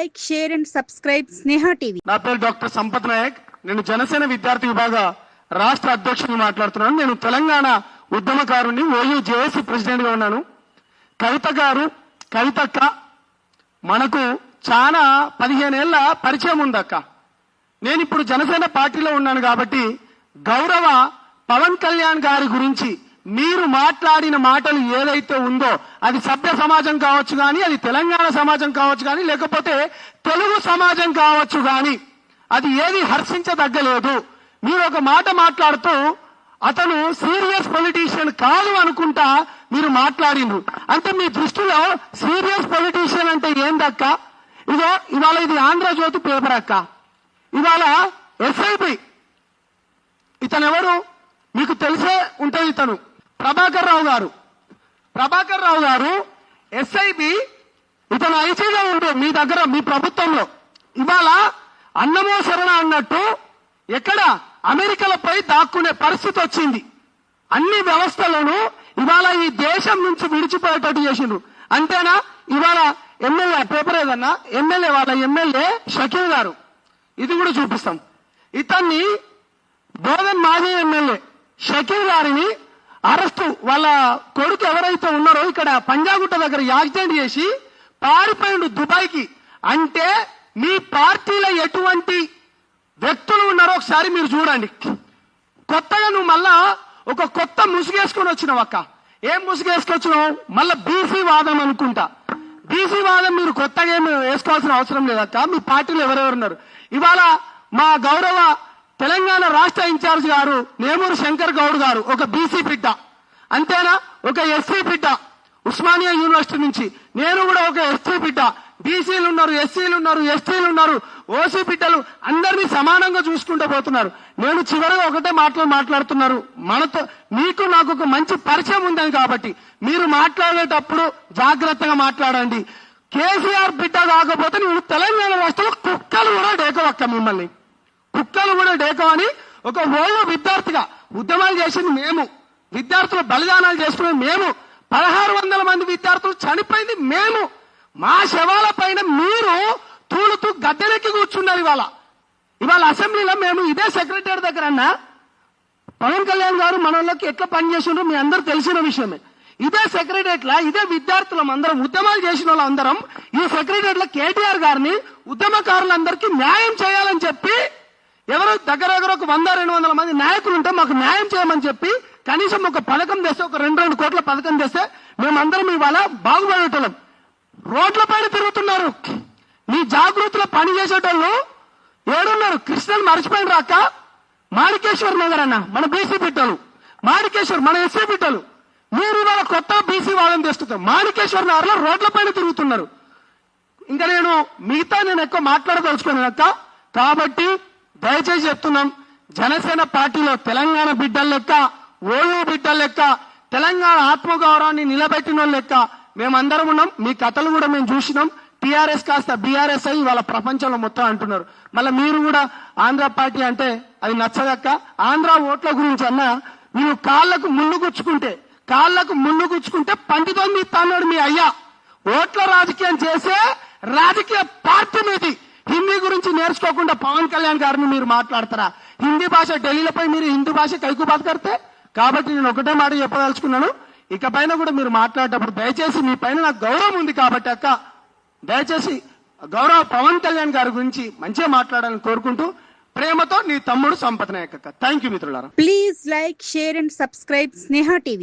like, share and subscribe Sneha TV. నా పేరు doctor Sampath Naik. నేను జనసేన విద్యార్థి విభాగ రాష్ట్ర అధ్యక్షుడిని మాట్లాడుతున్నాను. నేను తెలంగాణ ఉద్యమకారుని, ఓయూ జేఏసీ ప్రెసిడెంట్ గా ఉన్నాను. కవిత గారు, కవితక్క మనకు చాలా 15 ఏళ్ల పరిచయం ఉందక్క. నేను ఇప్పుడు జనసేన పార్టీలో ఉన్నాను కాబట్టి గౌరవ పవన్ కళ్యాణ్ గారి గురించి మీరు మాట్లాడిన మాటలు ఏదైతే ఉందో అది సభ్య సమాజం కావచ్చు కానీ, అది తెలంగాణ సమాజం కావచ్చు కానీ, లేకపోతే తెలుగు సమాజం కావచ్చు కానీ, అది ఏది హర్షించదగ్గలేదు. మీరు ఒక మాట మాట్లాడుతూ అతను సీరియస్ పొలిటీషియన్ కాదు అనుకుంటా మీరు మాట్లాడినరు. అంటే మీ దృష్టిలో సీరియస్ పొలిటీషియన్ అంటే ఏందక్క? ఇదో ఇవాళ ఇది ఆంధ్రజ్యోతి పేపర్ అక్క. ఇవాళ ఎస్ఐపి ఇతను ఎవరు మీకు తెలిసే ఉంటుంది. ఇతను ప్రభాకర్ రావు గారు ఎస్ఐబి. ఇతను ఐసీగా ఉండు మీ దగ్గర, మీ ప్రభుత్వంలో. ఇవాళ అన్నమో శరణ అన్నట్టు ఎక్కడ అమెరికాలపై దాక్కునే పరిస్థితి వచ్చింది. అన్ని వ్యవస్థలను ఇవాళ ఈ దేశం నుంచి విడిచిపోయేటట్టు చేసిండ్రు. అంతేనా? ఇవాళ ఎమ్మెల్యే పేపర్ ఏదన్నా ఎమ్మెల్యే షకీల్ గారు, ఇది కూడా చూపిస్తాం. ఇతన్ని బోధన్ మాజీ ఎమ్మెల్యే షకీల్ గారిని అరెస్టు, వాళ్ళ కొడుకు ఎవరైతే ఉన్నారో ఇక్కడ పంజాగుట్ట దగ్గర యాక్సిడెంట్ చేసి పారిపోయిండు దుబాయ్కి. అంటే మీ పార్టీలో ఎటువంటి వ్యక్తులు ఉన్నారో ఒకసారి మీరు చూడండి. కొత్తగా నువ్వు మళ్ళా ఒక కొత్త ముసుగేసుకొని వచ్చినావు అక్క. ఏం ముసుగేసుకొచ్చినావు? మళ్ళా బీసీ వాదం అనుకుంటా. బీసీ వాదం మీరు కొత్తగా ఏమి వేసుకోవాల్సిన అవసరం లేదక్క. మీ పార్టీలో ఎవరెవరున్నారు? ఇవాళ మా గౌరవ తెలంగాణ రాష్ట్ర ఇన్ఛార్జ్ గారు నేమూరు శంకర్ గౌడ్ గారు ఒక బీసీ బిడ్డ, అంతేనా? ఒక ఎస్సీ బిడ్డ ఉస్మానియా యూనివర్సిటీ నుంచి. నేను కూడా ఒక ఎస్సీ బిడ్డ. బీసీలు ఉన్నారు, ఎస్సీలు ఉన్నారు, ఎస్టీలు ఉన్నారు, ఓసీ బిడ్డలు అందరినీ సమానంగా చూసుకుంటూ పోతున్నారు. నేను చివరిగా ఒకటే మాట్లాడుతున్నారు. మనతో మీకు నాకు ఒక మంచి పరిచయం ఉందని కాబట్టి మీరు మాట్లాడేటప్పుడు జాగ్రత్తగా మాట్లాడండి. కేసీఆర్ బిడ్డ కాకపోతే నువ్వు తెలంగాణ రాష్ట్రంలో కుక్కలు కూడా డేకవక్క. మిమ్మల్ని కుక్కలు కూడా డేకవని ఒక ఓయూ విద్యార్థిగా ఉద్యమాలు చేసింది మేము, విద్యార్థులు బలిదానాలు చేసుకునేది మేము, 1600 మంది విద్యార్థులు చనిపోయింది మేము. మా శవాల పైన మీరు తూలుతూ గద్దెనెక్కి కూర్చున్నారు. ఇవాళ అసెంబ్లీలో మేము ఇదే సెక్రటరీ దగ్గర అన్నా పవన్ కళ్యాణ్ గారు మనలోకి ఎట్లా పనిచేసిండ్రో మీ అందరూ తెలిసిన విషయమే. ఇదే సెక్రటరియట్ లా ఇదే విద్యార్థులం అందరం ఉద్యమాలు చేసిన వాళ్ళందరం ఈ సెక్రటరియట్ లో కేటీఆర్ గారిని ఉద్యమకారులందరికీ న్యాయం చేయాలని చెప్పి ఎవరో దగ్గర ఒక 100-200 మంది నాయకులు ఉంటే మాకు న్యాయం చేయమని చెప్పి కనీసం ఒక పథకం తెస్తే, ఒక 2 కోట్ల పథకం తెస్తే మేమందరం ఇవాళ బాగుపడేటోళ్ళం. రోడ్ల పైన తిరుగుతున్నారు. మీ జాగృతిలో పని చేసేటోళ్ళు ఏడున్నారు? కృష్ణని మర్చిపోయిన రాక మాణికేశ్వర్ నగర్ అన్న మన బీసీ బిడ్డలు, మాణికేశ్వర్ మన ఎస్సీ బిడ్డలు. మీరు ఇవాళ కొత్త బీసీ వాదం తెస్తున్నారు. మాణికేశ్వర్ నగర్ లో రోడ్ల పైన తిరుగుతున్నారు. ఇంకా నేను ఎక్కువ మాట్లాడదలుచుకున్నాను అక్క. కాబట్టి దయచేసి చెప్తున్నాం, జనసేన పార్టీలో తెలంగాణ బిడ్డల లెక్క, ఓయూ బిడ్డల లెక్క, తెలంగాణ ఆత్మగౌరవాన్ని నిలబెట్టిన వాళ్ళ లెక్క మేమందరం ఉన్నాం. మీ కథలు కూడా మేము చూసినాం. టీఆర్ఎస్ కాస్త బీఆర్ఎస్ అయ్యి వాళ్ళ ప్రపంచంలో మొత్తం అంటున్నారు. మళ్ళీ మీరు కూడా ఆంధ్ర పార్టీ అంటే అది నచ్చదక్క. ఆంధ్ర ఓట్ల గురించి అన్నా మీరు కాళ్లకు ముళ్ళు గుచ్చుకుంటే పంటితో మీ తన్నాడు మీ అయ్యా. ఓట్ల రాజకీయం చేసే రాజకీయ పార్టీ మీది. హిందీ గురించి నేర్చుకోకుండా పవన్ కళ్యాణ్ గారిని మీరు మాట్లాడతారా? హిందీ భాష ఢిల్లీలపై మీరు హిందీ భాష కైకు బాత్ కడితే. కాబట్టి నేను ఒకటే మాట చెప్పదలుచుకున్నాను, ఇక పైన కూడా మీరు మాట్లాడేటప్పుడు దయచేసి మీ పైన నాకు గౌరవం ఉంది కాబట్టి అక్క, దయచేసి గౌరవ పవన్ కళ్యాణ్ గారి గురించి మంచిగా మాట్లాడాలని కోరుకుంటూ ప్రేమతో నీ తమ్ముడు సంపత్ నాయక్ అక్క. థ్యాంక్ యూ మిత్రులారా. Please like, share and subscribe Sneha TV.